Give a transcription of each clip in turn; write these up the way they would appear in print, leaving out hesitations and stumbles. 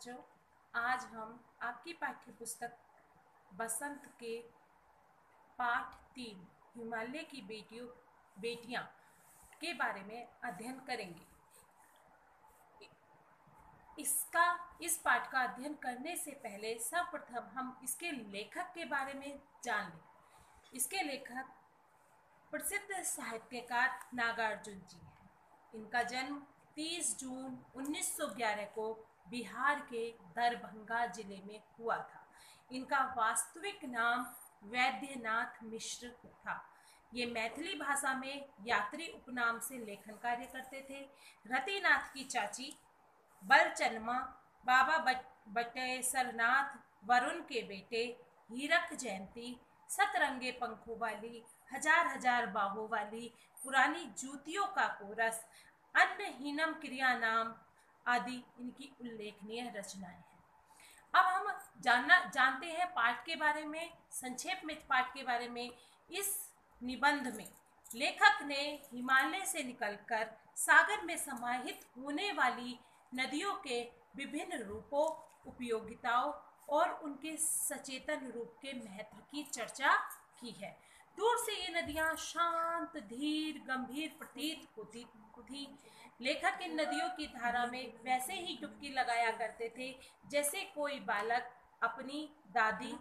बच्चों, आज हम आपकी पाठ्य पुस्तक बसंत के पाठ 3 हिमालय की बेटियां के बारे में अध्ययन करेंगे। इस पाठ का अध्ययन करने से पहले सर्वप्रथम हम इसके लेखक के बारे में जान लें। इसके लेखक प्रसिद्ध साहित्यकार नागार्जुन जी हैं। इनका जन्म 30 जून 1911 को बिहार के दरभंगा जिले में हुआ था। इनका वास्तविक नाम वैद्यनाथ मिश्र था। ये मैथिली भाषा में यात्री उपनाम से लेखन कार्य करते थे। रतिनाथ की चाची बलचनमा, बाबा बटेसरनाथ, वरुण के बेटे हीरक जयंती, सतरंगे पंखों वाली, हजार हजार बाहों वाली, पुरानी जूतियों का कोरस, अन्नहीनम क्रिया नाम आदि इनकी उल्लेखनीय रचनाएं हैं। अब हम जानते हैं पाठ के बारे में, संक्षेप में पाठ के बारे में। इस निबंध में लेखक ने हिमालय से निकलकर सागर में समाहित होने वाली नदियों के विभिन्न रूपों, उपयोगिताओं और उनके सचेतन रूप के महत्व की चर्चा की है। दूर से ये नदियां शांत, धीर, गंभीर प्रतीत होती थी। लेखक इन नदियों की धारा में वैसे ही डुबकी लगाया करते थे जैसे कोई बालक अपनी दादी,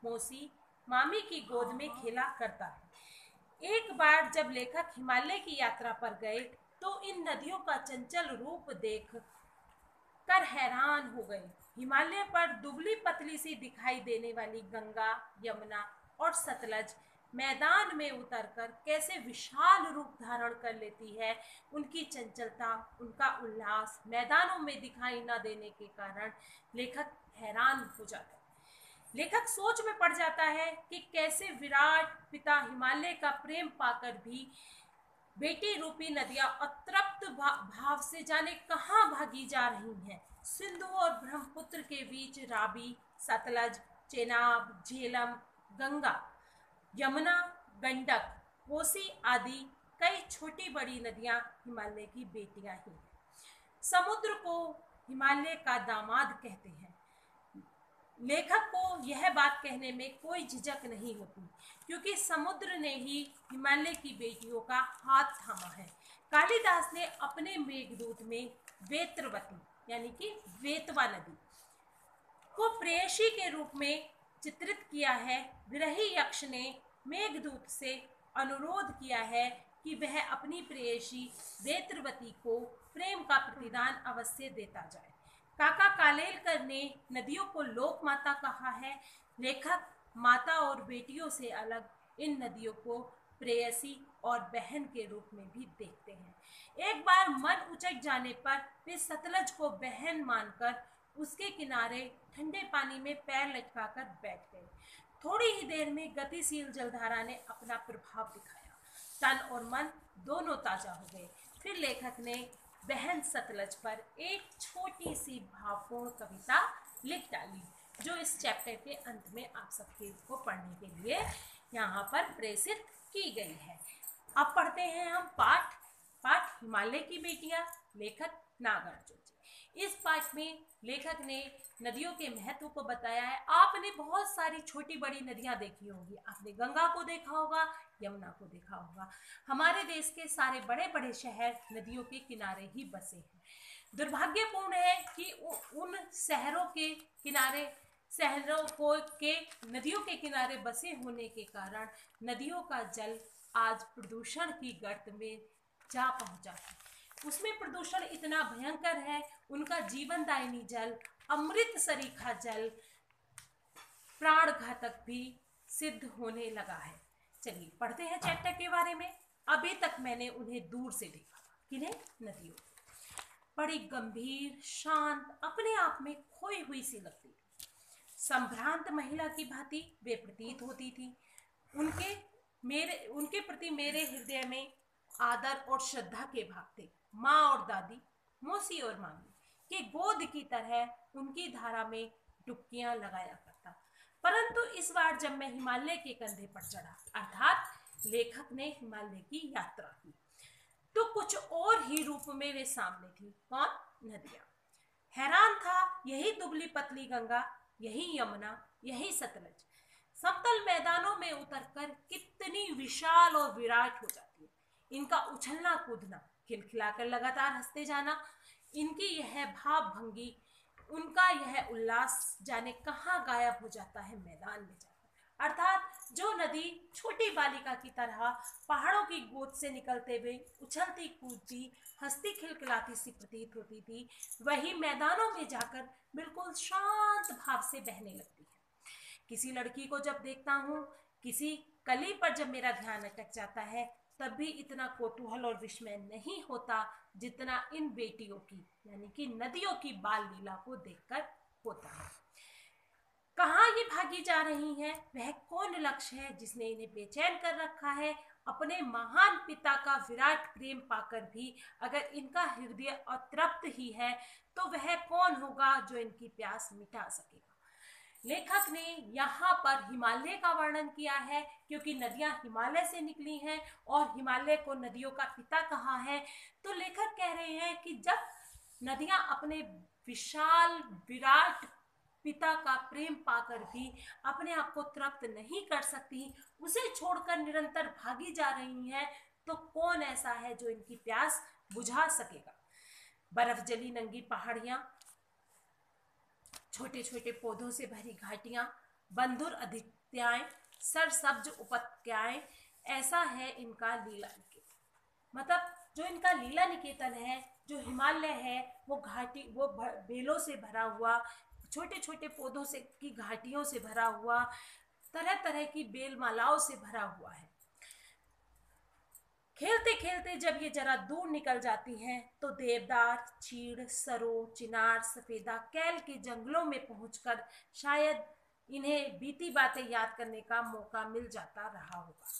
मौसी, मामी की गोद में खेला करता है। एक बार जब लेखक हिमालय की यात्रा पर गए तो इन नदियों का चंचल रूप देख कर हैरान हो गए। हिमालय पर दुबली पतली सी दिखाई देने वाली गंगा, यमुना और सतलज मैदान में उतरकर कैसे विशाल रूप धारण कर लेती है। उनकी चंचलता, उनका उल्लास मैदानों में दिखाई न देने के कारण लेखक हैरान हो जाता है। लेखक सोच में पड़ जाता है कि कैसे विराट पिता हिमालय का प्रेम पाकर भी बेटी रूपी नदियां अतृप्त भाव से जाने कहां भागी जा रही हैं। सिंधु और ब्रह्मपुत्र के बीच रावी, सतलज, चेनाब, झेलम, गंगा, यमुना, गंडक, कोसी आदि कई छोटी बड़ी नदियां हिमालय की बेटियां ही हैं। समुद्र को हिमालय का दामाद कहते हैं। लेखक को यह बात कहने में कोई झिझक नहीं होती, क्योंकि समुद्र ने ही हिमालय की बेटियों का हाथ थामा है। कालिदास ने अपने मेघदूत में वेत्रवती यानी कि वेतवा नदी को प्रेयसी के रूप में चित्रित किया है। विरही यक्ष ने मेघदूत से अनुरोध किया है कि वह अपनी प्रेयसी वेत्रवती को प्रेम का प्रतिदान अवश्य देता जाए। काका कालेलकर ने नदियों को लोक माता कहा है। लेखक माता और बेटियों से अलग इन नदियों को प्रेयसी और बहन के रूप में भी देखते हैं। एक बार मन उचट जाने पर वे सतलज को बहन मानकर उसके किनारे ठंडे पानी में पैर लटकाकर बैठ गए। थोड़ी ही देर में गतिशील जलधारा ने अपना प्रभाव दिखाया। तन और मन दोनों ताजा हो गए। फिर लेखक ने बहन सतलज पर एक छोटी सी भावपूर्ण कविता लिख डाली, जो इस चैप्टर के अंत में आप सबके को पढ़ने के लिए यहाँ पर प्रेषित की गई है। अब पढ़ते हैं हम पाठ हिमालय की बेटियां, लेखक नागार्जुन जी। इस पाठ में लेखक ने नदियों के महत्व को बताया है। आपने बहुत सारी छोटी बड़ी नदियां देखी होंगी। आपने गंगा को देखा होगा, यमुना को देखा होगा। हमारे देश के सारे बड़े बड़े शहर नदियों के किनारे ही बसे हैं। दुर्भाग्यपूर्ण है कि उन शहरों के नदियों के किनारे बसे होने के कारण नदियों का जल आज प्रदूषण की गर्त में जा पहुंचा है। उसमें प्रदूषण इतना भयंकर है, उनका जीवनदायिनी जल, अमृत सरीखा जल प्राण घातक भी सिद्ध होने लगा है। चलिए पढ़ते हैं चैप्टर के बारे में। अभी तक मैंने उन्हें दूर से देखा। किन्हें? नदियों। बड़ी गंभीर, शांत, अपने आप में खोई हुई सी लगती थी। संभ्रांत महिला की भांति वे प्रतीत होती थी। उनके प्रति मेरे हृदय में आदर और श्रद्धा के भाव थे। माँ और दादी, मौसी और मामी के गोद की तरह उनकी धारा में डुबकियां लगाया करता। परंतु इस बार जब मैं हिमालय के कंधे पर चढ़ा, अर्थात लेखक ने हिमालय की यात्रा की, तो कुछ और ही रूप में वे सामने थी। कौन? नदियां। हैरान था यही दुबली पतली गंगा, यही यमुना, यही सतलज समतल मैदानों में उतरकर कितनी विशाल और विराट हो जाती है। इनका उछलना कूदना, खिलखिलाकर लगातार हंसते जाना, इनकी यह भाव भंगी, उनका यह उल्लास जाने कहाँ गायब हो जाता है मैदान में जाकर। अर्थात जो नदी छोटी बालिका की तरह पहाड़ों की गोद से निकलते हुए उछलती कूदती हंसती खिलखिलाती सी प्रतीत होती थी, वही मैदानों में जाकर बिल्कुल शांत भाव से बहने लगती है। किसी लड़की को जब देखता हूँ, किसी कली पर जब मेरा ध्यान अटक जाता है, तब भी इतना कौतूहल और विस्मय नहीं होता जितना इन बेटियों की यानी कि नदियों की बाल लीला को देखकर होता है। कहाँ ये भागी जा रही हैं? वह कौन लक्ष्य है जिसने इन्हें बेचैन कर रखा है? अपने महान पिता का विराट प्रेम पाकर भी अगर इनका हृदय अतृप्त ही है, तो वह कौन होगा जो इनकी प्यास मिटा सकेगा? लेखक ने यहाँ पर हिमालय का वर्णन किया है, क्योंकि नदियां हिमालय से निकली हैं और हिमालय को नदियों का पिता कहा है। तो लेखक कह रहे हैं कि जब नदियां अपने विशाल विराट पिता का प्रेम पाकर भी अपने आप को तृप्त नहीं कर सकती, उसे छोड़कर निरंतर भागी जा रही हैं, तो कौन ऐसा है जो इनकी प्यास बुझा सकेगा? बर्फ जली नंगी पहाड़ियां, छोटे छोटे पौधों से भरी घाटियां, बंधुर अधित्याएं, सरसब्ज उपत्याएं, ऐसा है इनका लीला निकेतन। मतलब जो इनका लीला निकेतन है, जो हिमालय है, वो घाटी, वो बेलों से भरा हुआ, छोटे छोटे पौधों से की घाटियों से भरा हुआ, तरह तरह की बेल मालाओं से भरा हुआ है। खेलते खेलते जब ये जरा दूर निकल जाती हैं, तो देवदार, चीड़, सरो, चिनार, सफेदा, कैल के जंगलों में पहुंचकर शायद इन्हें बीती बातें याद करने का मौका मिल जाता रहा होगा।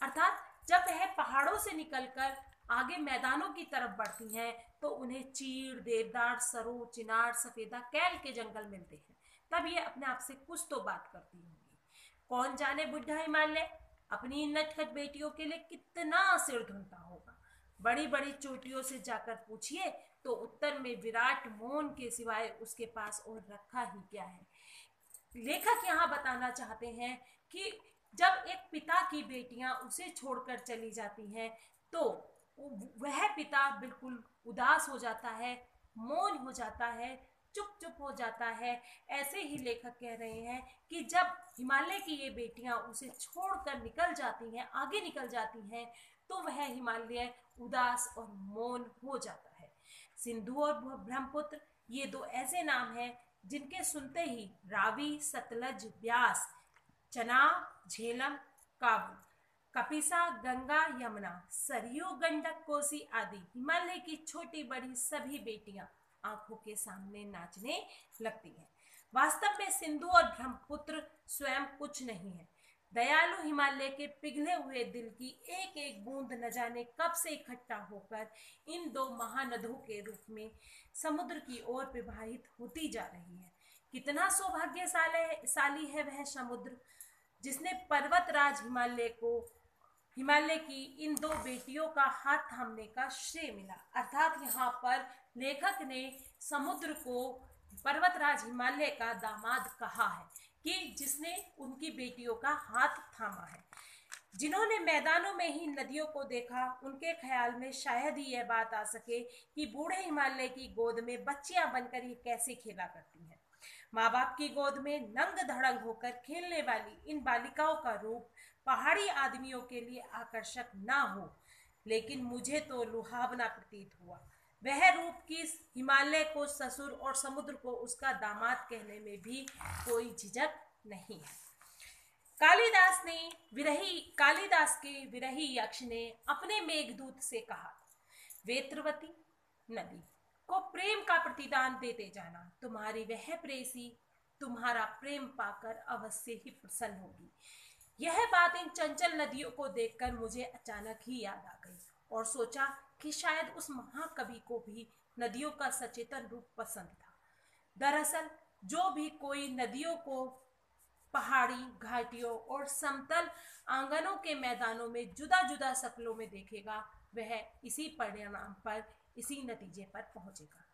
अर्थात जब वह पहाड़ों से निकलकर आगे मैदानों की तरफ बढ़ती हैं, तो उन्हें चीड़, देवदार, सरो, चिनार, सफेदा, कैल के जंगल मिलते हैं। तब ये अपने आप से कुछ तो बात करती होंगी। कौन जाने बुढ़ा हिमालय अपनी नटखट बेटियों के लिए कितना सिर ढूंढता होगा। बड़ी बड़ी चोटियों से जाकर पूछिए तो उत्तर में विराट मौन के सिवाय उसके पास और रखा ही क्या है। लेखक यहाँ बताना चाहते हैं कि जब एक पिता की बेटियां उसे छोड़कर चली जाती हैं, तो वह पिता बिल्कुल उदास हो जाता है, मौन हो जाता है, चुप चुप हो जाता है। ऐसे ही लेखक कह रहे हैं कि जब हिमालय की ये बेटियां उसे छोड़कर निकल जाती हैं, आगे निकल जाती हैं, तो वह हिमालय उदास और मौन हो जाता है। सिंधु और ब्रह्मपुत्र ये दो ऐसे नाम हैं जिनके सुनते ही रावी, सतलज, ब्यास, चनाब, झेलम, काबू, कपिसा, गंगा, यमुना, सरयू, गंडक, कोसी आदि हिमालय की छोटी बड़ी सभी बेटियां आंखों के सामने नाचने लगती हैं। वास्तव में सिंधु और ब्रह्मपुत्र स्वयं कुछ नहीं है। दयालु हिमालय के पिघले हुए दिल की एक एक बूंद न जाने कब से इकट्ठा होकर इन दो महानदों के रूप में समुद्र की ओर प्रवाहित होती जा रही है। कितना सौभाग्यशाली है वह समुद्र जिसने पर्वतराज हिमालय की इन दो बेटियों का हाथ थामने का श्रेय मिला। अर्थात यहाँ पर लेखक ने समुद्र को पर्वतराज हिमालय का दामाद कहा है कि जिसने उनकी बेटियों का हाथ थामा है। जिन्होंने मैदानों में ही नदियों को देखा, उनके ख्याल में शायद ही यह बात आ सके कि बूढ़े हिमालय की गोद में बच्चियां बनकर ये कैसे खेला करती हैं। माँ बाप की गोद में नंग धड़ंग होकर खेलने वाली इन बालिकाओं का रूप पहाड़ी आदमियों के लिए आकर्षक ना हो, लेकिन मुझे तो लुभावना प्रतीत हुआ। वह रूप की हिमालय को ससुर और समुद्र को उसका दामाद कहने में भी कोई झिझक नहीं है। कालिदास के विरही यक्ष ने अपने मेघदूत से कहा, वेत्रवती नदी को प्रेम का प्रतिदान देते जाना, तुम्हारी वह प्रेसी तुम्हारा प्रेम पाकर अवश्य ही प्रसन्न होगी। यह बात इन चंचल नदियों को देखकर मुझे अचानक ही याद आ गई और सोचा कि शायद उस महाकवि को भी नदियों का सचेतन रूप पसंद था। दरअसल जो भी कोई नदियों को पहाड़ी घाटियों और समतल आंगनों के मैदानों में जुदा जुदा शक्लों में देखेगा, वह इसी परिणाम पर, इसी नतीजे पर पहुंचेगा।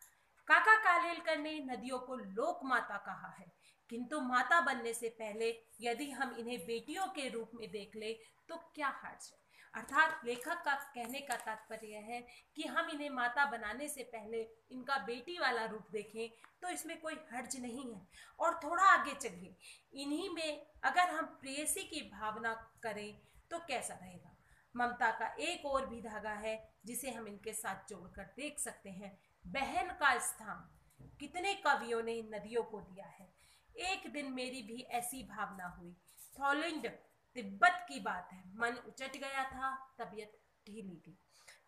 काका कालेलकर ने नदियों को लोक माता कहा है, किंतु माता बनने से पहले यदि हम इन्हें बेटियों के रूप में देख ले तो क्या हर्ज है। अर्थात लेखक का कहने का तात्पर्य है कि हम इन्हें माता बनाने से पहले इनका बेटी वाला रूप देखें तो इसमें कोई हर्ज नहीं है। और थोड़ा आगे चलिए, इन्हीं में अगर हम प्रेयसी की भावना करें तो कैसा रहेगा। ममता का एक और भी धागा है जिसे हम इनके साथ जोड़कर देख सकते हैं। बहन का स्थान कितने कवियों ने नदियों को दिया है। एक दिन मेरी भी ऐसी भावना हुई। थॉलिंड तिब्बत की बात है, मन उचट गया था, तबीयत ढीली थी।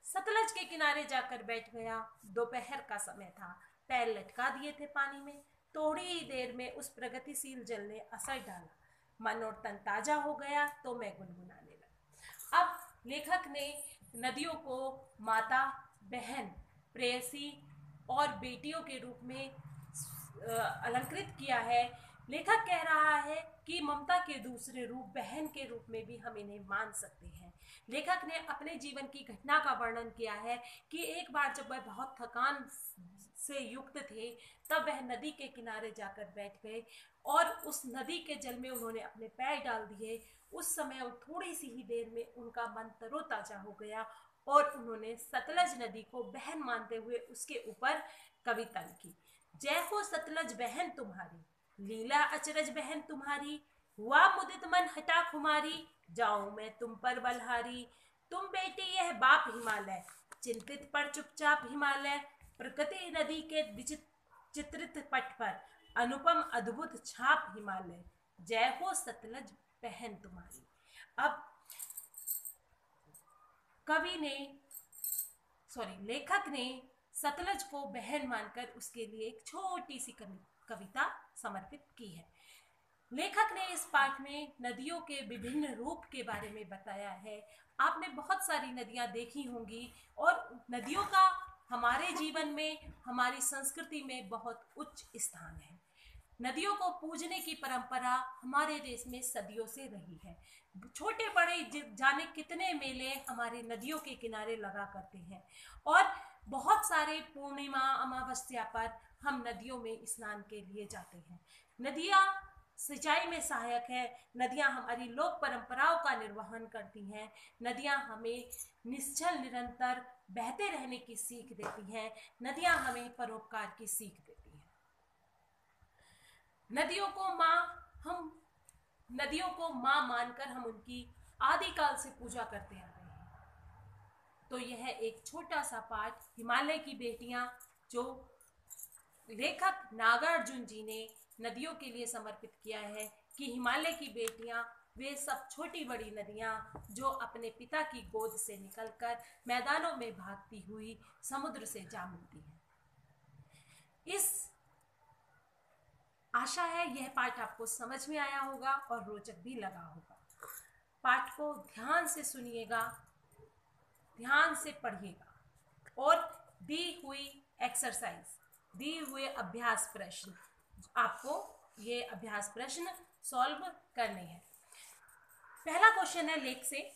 सतलज के किनारे जाकर बैठ गया। दोपहर का समय था, पैर लटका दिए थे पानी में। थोड़ी ही देर में उस प्रगतिशील जल ने असर डाला, मन और तन ताजा हो गया तो मैं गुनगुनाने लगा। अब लेखक ने नदियों को माता, बहन, प्रेयसी और बेटियों के रूप में अलंकृत किया है। लेखक कह रहा है कि ममता के दूसरे रूप बहन के रूप में भी हम इन्हें मान सकते हैं। लेखक ने अपने जीवन की घटना का वर्णन किया है कि एक बार जब वह बहुत थकान से युक्त थे तब वह नदी के किनारे जाकर बैठ गए और उस नदी के जल में उन्होंने अपने पैर डाल दिए। उस समय और थोड़ी सी ही देर में उनका मन तरोताजा हो गया और उन्होंने सतलज नदी को बहन मानते हुए उसके ऊपर कविता लिखी। जय हो सतलज बहन तुम्हारी, लीला अचरज बहन तुम्हारी, हुआ मुदित मन हटा खुमारी, जाऊं मैं तुम पर बलहारी। तुम बेटी यह बाप हिमालय, चिंतित पर चुपचाप हिमालय, प्रकृति नदी के चित्रित पट पर अनुपम अद्भुत छाप हिमालय। जय हो सतलज बहन तुम्हारी। अब लेखक ने सतलज को बहन मानकर उसके लिए एक छोटी सी कविता समर्पित की है। लेखक ने इस पाठ में नदियों के विभिन्न रूप के बारे में बताया है। आपने बहुत सारी नदियां देखी होंगी और नदियों का हमारे जीवन में, हमारी संस्कृति में बहुत उच्च स्थान है। नदियों को पूजने की परंपरा हमारे देश में सदियों से रही है। छोटे बड़े जाने कितने मेले हमारे नदियों के किनारे लगा करते हैं और बहुत सारे पूर्णिमा, अमावस्या पर हम नदियों में स्नान के लिए जाते हैं। नदियाँ सिंचाई में सहायक है। नदियाँ हमारी लोक परंपराओं का निर्वहन करती हैं। नदियाँ हमें निश्चल निरंतर बहते रहने की सीख देती हैं। नदियाँ हमें परोपकार की सीख देती हैं। नदियों को माँ मानकर हम उनकी आदिकाल से पूजा करते आ रहे हैं। तो यह एक छोटा सा पाठ हिमालय की बेटियां जो लेखक नागार्जुन जी ने नदियों के लिए समर्पित किया है कि हिमालय की बेटियां वे सब छोटी बड़ी नदियां जो अपने पिता की गोद से निकलकर मैदानों में भागती हुई समुद्र से जा मिलती हैं। इस आशा है यह पाठ आपको समझ में आया होगा और रोचक भी लगा होगा। पाठ को ध्यान से सुनिएगा, ध्यान से पढ़िएगा और दी हुई एक्सरसाइज, दी हुए अभ्यास प्रश्न, आपको ये अभ्यास प्रश्न सॉल्व करने हैं। पहला क्वेश्चन है लेख से,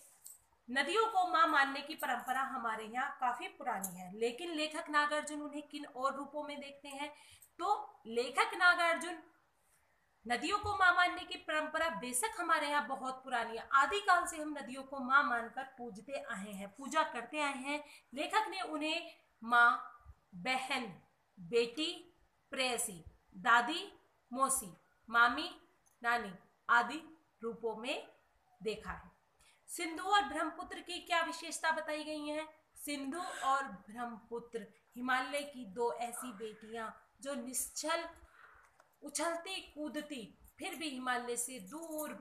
नदियों को मां मानने की परंपरा हमारे यहाँ काफी पुरानी है, लेकिन लेखक नागार्जुन उन्हें किन और रूपों में देखते हैं। तो लेखक नागार्जुन नदियों को मां मानने की परंपरा बेशक हमारे यहाँ बहुत पुरानी है। आदिकाल से हम नदियों को मां मानकर पूजते आए हैं, पूजा करते आए हैं। लेखक ने उन्हें माँ, बहन, बेटी, प्रेयसी, दादी, मौसी, मामी, नानी आदि रूपों में देखा है। सिंधु और ब्रह्मपुत्र की क्या विशेषता बताई गई है। सिंधु और ब्रह्मपुत्र हिमालय की दो ऐसी बेटियां जो निश्चल, उछलती कूदती, फिर भी हिमालय से दूर